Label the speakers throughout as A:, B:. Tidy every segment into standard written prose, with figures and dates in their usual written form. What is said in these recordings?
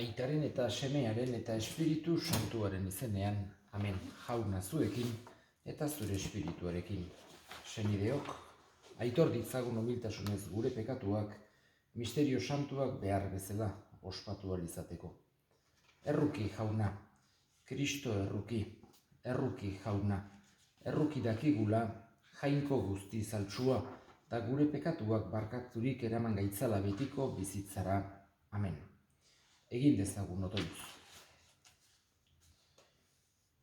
A: Aitaren eta Semearen eta Espiritu Santuaren izenean, amen. Jauna zuekin eta zure espirituarekin. Senideok, aitor ditzagun humiltasunez gure pekatuak, misterio santuak behar bezala ospatu ahal izateko. Erruki jauna, Kristo erruki, erruki jauna, erruki dakigula, jainko guzti zaltsua, eta gure pekatuak barkaturik eraman gaitzala betiko bizitzara. Amen. Egin dezagun otoitz.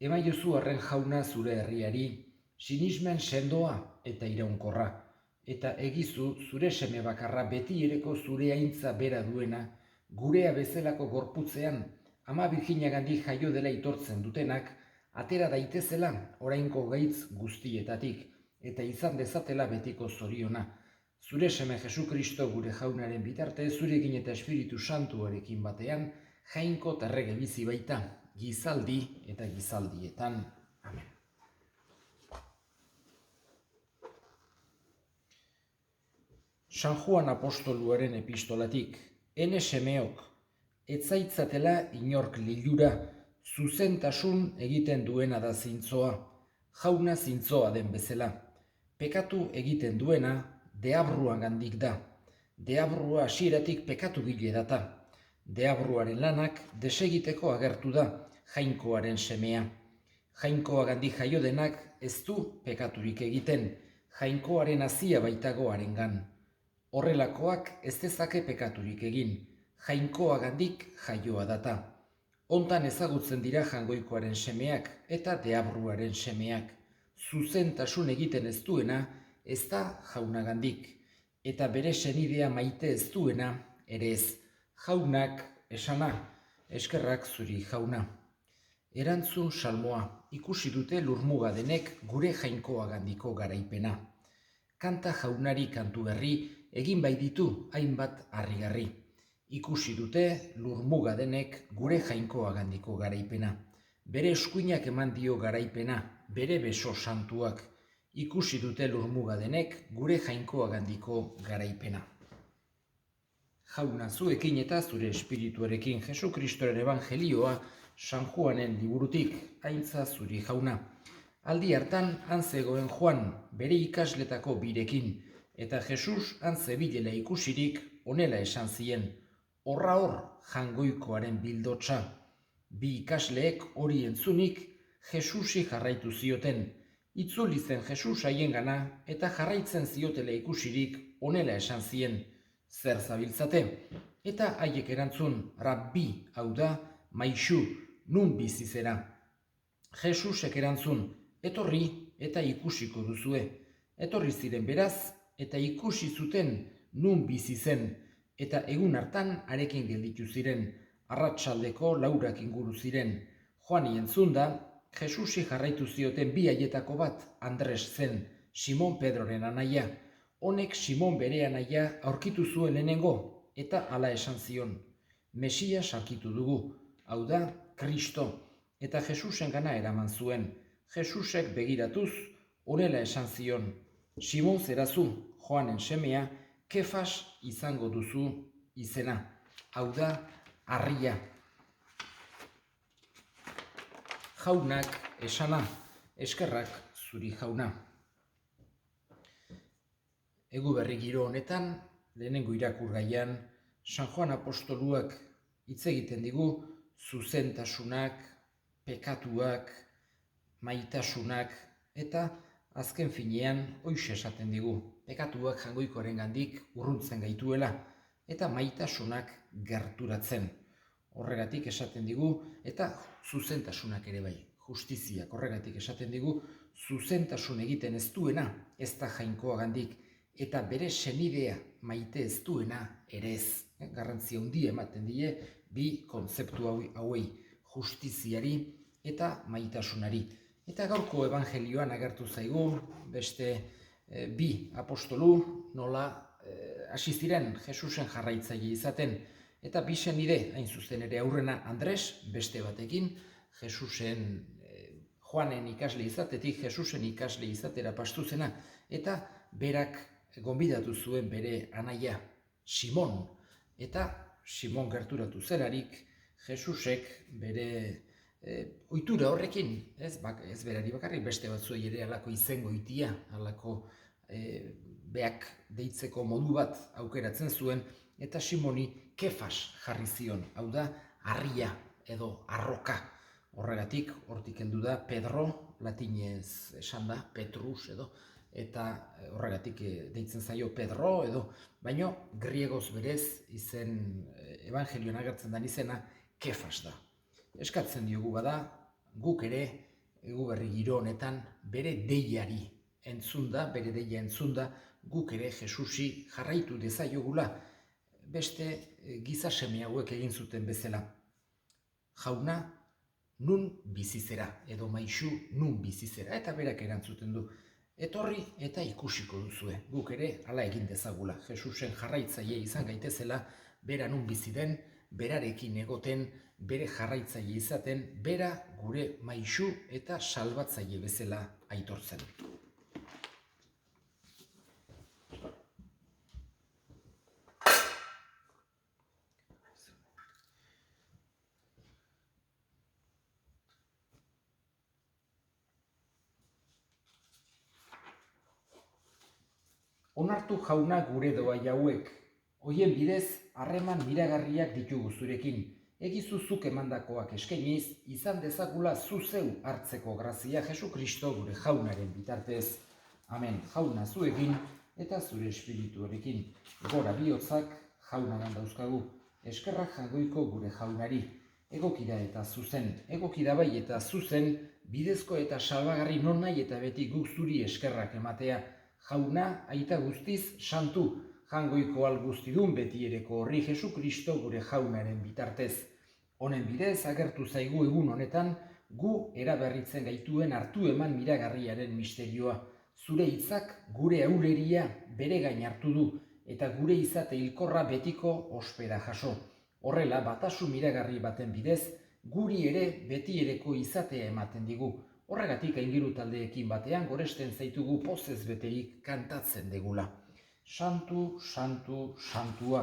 A: Emaiozu arren jauna zure herriari, sinismen sendoa eta iraunkorra, eta egizu zure seme bakarra beti ereko zure aintza bera duena, gurea bezalako gorputzean, ama Virginiagandik jaio dela itortzen dutenak, atera daitezela orainko gaitz guztietatik, eta izan dezatela betiko zoriona. Zure seme Jesu Kristo gure jaunaren bitarte, zurekin eta Espiritu Santuarekin batean, jainko terrege bizi baita, gizaldi eta gizaldietan. Amen. San Juan apostoluaren epistolatik, ene semeok, etzaitzatela inork lilura, zuzentasun egiten duena da zintzoa, jauna zintzoa den bezala. Pekatu egiten duena, deabruagandik da. Deabrua hasieratik pekatu gile data. Deabruaren lanak desegiteko agertu da, jainkoaren semea. Jainkoagandik jaio denak ez du pekaturik egiten, jainkoaren hazia baitago harengan. Horrelakoak ez dezake pekaturik egin, jainkoagandik jaioa data. Hontan ezagutzen dira jangoikoaren semeak eta deabruaren semeak. Zuzentasun egiten ez duena, ez da jaunagandik, eta bere senidea maite ez duena, ere ez, jaunak esana, eskerrak zuri jauna. Erantzun salmoa, ikusi dute lurmuga denek gure jainkoagandiko garaipena. Kanta jaunari kantu berri, egin bai ditu hainbat harrigarri. Ikusi dute lurmuga denek gure jainkoagandiko garaipena. Bere eskuinak eman dio garaipena, bere beso santuak. Ikusi dute lurmuga denek gure jainkoagandiko garaipena. Jauna zuekin eta zure espirituarekin Jesu Kristoren evangelioa San Juanen liburutik, aintza zuri jauna. Aldi hartan han zegoen Juan bere ikasletako birekin, eta Jesus han zebilela ikusirik honela esan zien, horra hor jangoikoaren bildotsa. Bi ikasleek hori entzunik Jesusi jarraitu zioten. Itzuli zen Jesus haiengana eta jarraitzen ziotela ikusirik honela esan zien, zer zabiltzate? Eta haiek erantzun, rabbi, hau da, maixu, nun bizi zera? Jesusek erantzun, etorri eta ikusiko duzue. Etorri ziren beraz eta ikusi zuten nun bizi zen, eta egun hartan harekin gelditu ziren, arratsaldeko 4 inguru ziren. Joani entzunda, Jesusi jarraitu zioten bi haietako bat Andres zen, Simon Pedroren anaia. Honek Simon bere anaia aurkitu zuen lehenengo, eta hala esan zion. Mesias aurkitu dugu, hau da, Kristo, eta Jesusen gana eraman zuen. Jesusek begiratuz, honela esan zion. Simon zerazu, Joanen semea, Kefas izango duzu izena, hau da, harria. Jaunak esana, eskerrak zuri jauna. Egu berri giro honetan, lehenengo irakurgaian, San Juan apostoluak hitz egiten digu zuzentasunak, pekatuak, maitasunak, eta azken finean hoixe esaten digu. Pekatuak jangoikoarengandik urruntzen gaituela, eta maitasunak gerturatzen. Horregatik esaten digu, eta zuzentasunak ere bai, justiziak horregatik esaten digu, zuzentasun egiten ez duena, ez da jainkoagandik, eta bere senidea maite ez duena ere ez. Garrantzia handia ematen die bi kontzeptu hauei, justiziari eta maitasunari. Eta gaurko evangelioan agertu zaigu, beste bi apostolu nola hasi ziren Jesusen jarraitzaile izaten, eta bi senide, hain zuzen ere aurrena Andres, beste batekin, Jesusen, Joanen ikasle izatetik, Jesusen ikasle izatera pastu zena, eta berak gonbidatu zuen bere anaia, Simon, eta Simon gerturatu zelarik, Jesusek bere ohitura horrekin, ez berari bakarrik, beste batzuei ere halako izen goitia, halako beak deitzeko modu bat aukeratzen zuen, eta Simoni Kefas jarri zion, hau da, harria edo arroka. Horregatik, hortik heldu da Pedro, latinez esan da, Petrus edo, eta horregatik deitzen zaio Pedro edo, baino griegoz berez izen evangelioan agertzen den izena Kefas da. Eskatzen diogu bada, guk ere Eguberri giro honetan bere deiari entzunda, bere deia entzunda, guk ere Jesusi jarraitu dezaiogula beste giza seme hauek egin zuten bezala. Jauna, nun bizizera, edo maisu nun bizizera, eta berak erantzuten du. Etorri eta ikusiko duzue, guk ere hala egin dezagula. Jesusen jarraitzaile izan gaitezela, bera nun bizi den, berarekin egoten, bere jarraitzaile izaten, bera gure maisu eta salbatzaile bezala aitortzen. Onartu jauna gure doai hauek, hoien bidez harreman miragarriak ditugu zurekin, egizu zuk emandakoak eskainiz, izan dezagula zu zeu hartzeko grazia Jesukristo gure jaunaren bitartez. Amen, jauna zuekin eta zure espirituarekin. Gora bihotzak jaunagan dauzkagu, eskerrak jangoiko gure jaunari. Egokida eta zuzen, egokida bai eta zuzen, bidezko eta salbagarri non nahi eta beti guk zuri eskerrak ematea. Jauna, aita guztiz, santu, jangoiko alguztidun beti ereko horri Jesukristo gure jaunaren bitartez. Honen bidez, agertu zaigu egun honetan, gu eraberritzen gaituen hartu eman miragarriaren misterioa. Zure hitzak gure aureria bere gain hartu du, eta gure izate hilkorra betiko ospera jaso. Horrela, batasun miragarri baten bidez, guri ere beti ereko izatea ematen digu. Horregatik aingeru taldeekin batean goresten zaitugu pozez beterik kantatzen degula. Santu, santu, santua,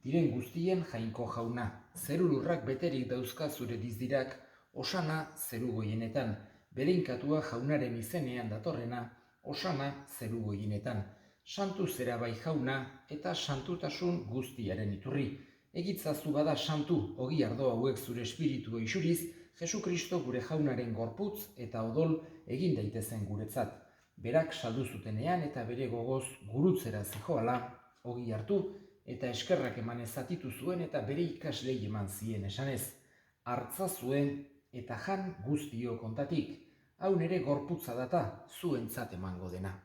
A: diren guztien jainko jauna, zerulurrak beterik dauzka zure dizdirak, osana zeru goienetan, bereinkatua jaunaren izenean datorrena, osana zeru goienetan. Santu zera bai jauna eta santutasun guztiaren iturri. Egitzazu bada santu, ogi ardo hauek zure espiritua isuriz, Jesukristo gure jaunaren gorputz eta odol egin daitezen guretzat. Berak saldu zutenean eta bere gogoz gurutzera zijoala, ogi hartu eta eskerrak emanez zatitu zuen eta bere ikaslei eman zien esanez. Hartza zuen eta jan guztio kontatik, hau nere gorputza data zuentzat emango dena.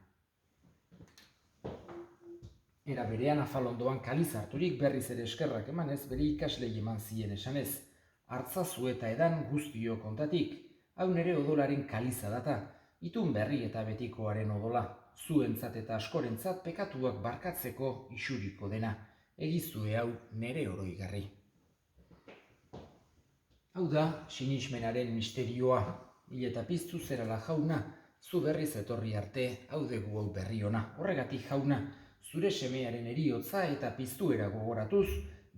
A: Era berean afalondoan kaliz harturik berriz ere eskerrak emanez bere ikaslei eman zien esanez. Hartzazu eta edan guztio kontatik, hau nere odolaren kaliza data, itun berri eta betikoaren odola, zuentzat eta askorentzat pekatuak barkatzeko isuriko dena, egizue hau nere oroigarri. Hau da, sinismenaren misterioa, hil eta piztu zerala jauna, zu berriz etorri arte, hau dugu hau berri ona, horregatik jauna, zure semearen eriotza eta piztuera gogoratuz,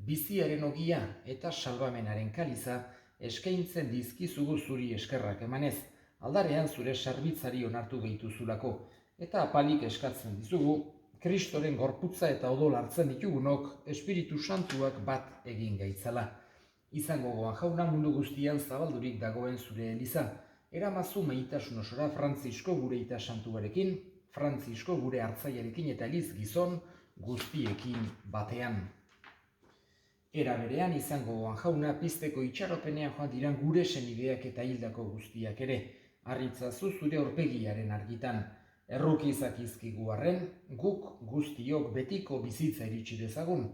A: biziaren ogia eta salbamenaren kaliza eskaintzen dizkizugu zuri eskerrak emanez, aldarean zure sarbitzari onartu gehituzulako, eta apalik eskatzen dizugu, Kristoren gorputza eta odol hartzen ditugunok Espiritu Santuak bat egin gaitzala. Izango goan jauna mundu guztian zabaldurik dagoen zure eliza, eramazu meitasun osora Frantzisko gure ita santuarekin, Frantzisko gure hartzaiarekin eta eliz gizon guztiekin batean. Era berean izango goan jauna pizteko itxaropenean joan diran gure senideak eta hildako guztiak ere, harritzazu zure aurpegiaren argitan, errukizak izkigu arren, guk guztiok betiko bizitza iritsi dezagun,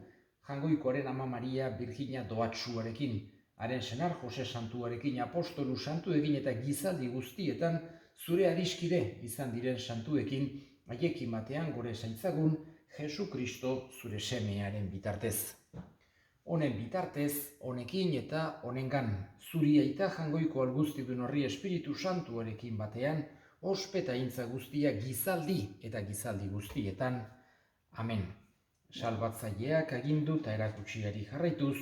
A: jangoikoaren ama Maria Virginia Doatsuarekin, haren senar Jose Santuarekin, apostolu santu egin eta gizaldi guztietan zure adiskide izan diren santuekin, haiekin batean gore zaitzagun Jesukristo zure semearen bitartez. Honen bitartez, honekin eta honengan, zuri aita jangoiko alguztidun horri Espiritu Santuarekin batean, ospeta intza guztia gizaldi eta gizaldi guztietan. Amen. Salbatzaileak agindu eta erakutsiari jarraituz,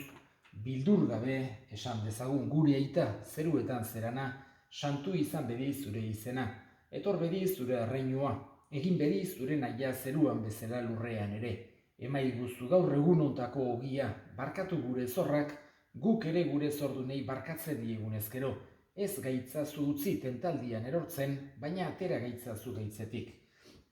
A: Bildur gabe esan dezagun gure aita zeruetan zerana, santu izan bedi zure izena, etor bedi zure erreinua, egin bedi zure naia zeruan bezala lurrean ere, emaiguzu gaur egunontako ogia, barkatu gure zorrak, guk ere gure zordunei barkatzen diegun ezkero, ez gaitzazu utzi tentaldian erortzen, baina atera gaitzazu gaitzetik.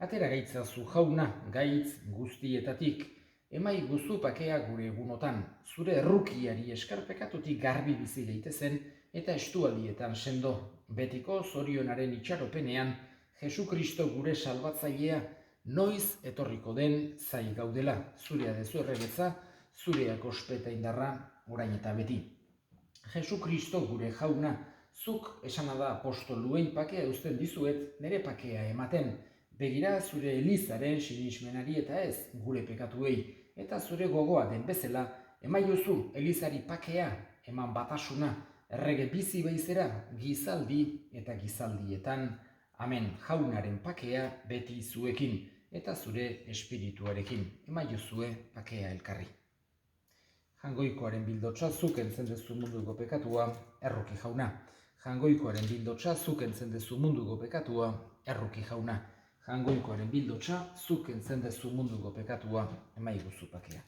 A: Atera gaitzazu jauna gaitz guztietatik, emaiguzu pakea gure egunotan, zure errukiari eskarpekatutik garbi bizi daitezen eta estualdietan sendo, betiko zorionaren itxaropenean, Jesu Kristo gure salbatzailea, noiz etorriko den zai gaudela, zurea dezu errebetza, zureak ospeta indarra, orain eta beti. Jesu Kristo gure jauna, zuk esana da apostoluei pakea uzten dizuet, nire pakea ematen, begira zure Elizaren sinismenari eta ez gure pekatuei, eta zure gogoa den bezala, emaiozu Elizari pakea, eman batasuna, errege bizi beizera, gizaldi eta gizaldietan, amen jaunaren pakea beti zuekin, eta zure espirituarekin, emaiozue pakea elkarri. Jangoikoaren bildotsa zuk entzen dezu munduko pekatua, erruki jauna. Jangoikoaren bildotsa zuk entzen dezu munduko pekatua, erruki jauna. Jangoikoaren bildotsa zuk entzen dezu munduko pekatua, emaiguzu pakea.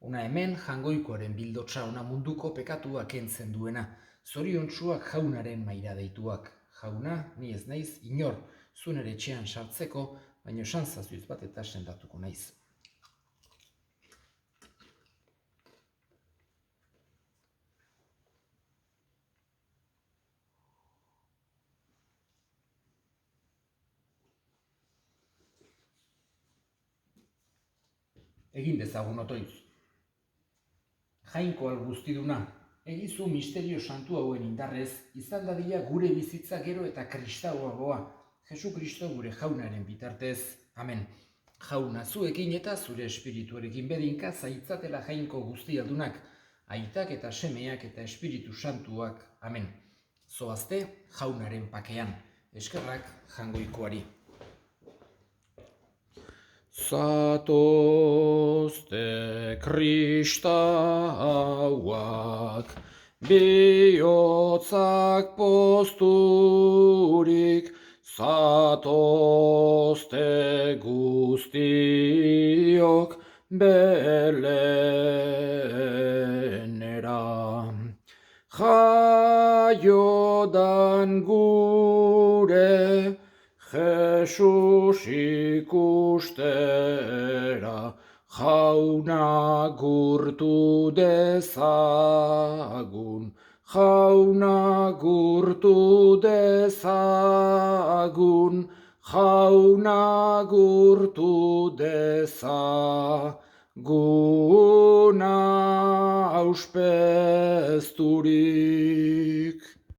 A: Ona hemen jangoikoaren bildotsa ona munduko pekatua kentzen duena, zoriontsuak jaunaren maira deituak. Jauna, ni ez naiz inor, zuen ere etxean sartzeko, baina esan zazuiz bat eta sendatuko naiz. Egin dezagun otoitz. Jainko alguztiduna, egizu misterio santu hauen indarrez, izan dadila gure bizitza gero eta kristauagoa, Jesu Kristo gure jaunaren bitartez, amen. Jauna zuekin eta zure espirituarekin bedinka zaitzatela jainko guztialdunak, aitak eta semeak eta espiritu santuak, amen. Zoazte jaunaren pakean, eskerrak jangoikoari. Zatozte kristauak, bihotzak posturik, zatozte guztiok Belenera. Jaiodan gure Jesus ikustera, jauna gurtu dezagun, jauna gurtu dezagun, jauna gurtu dezagun auspe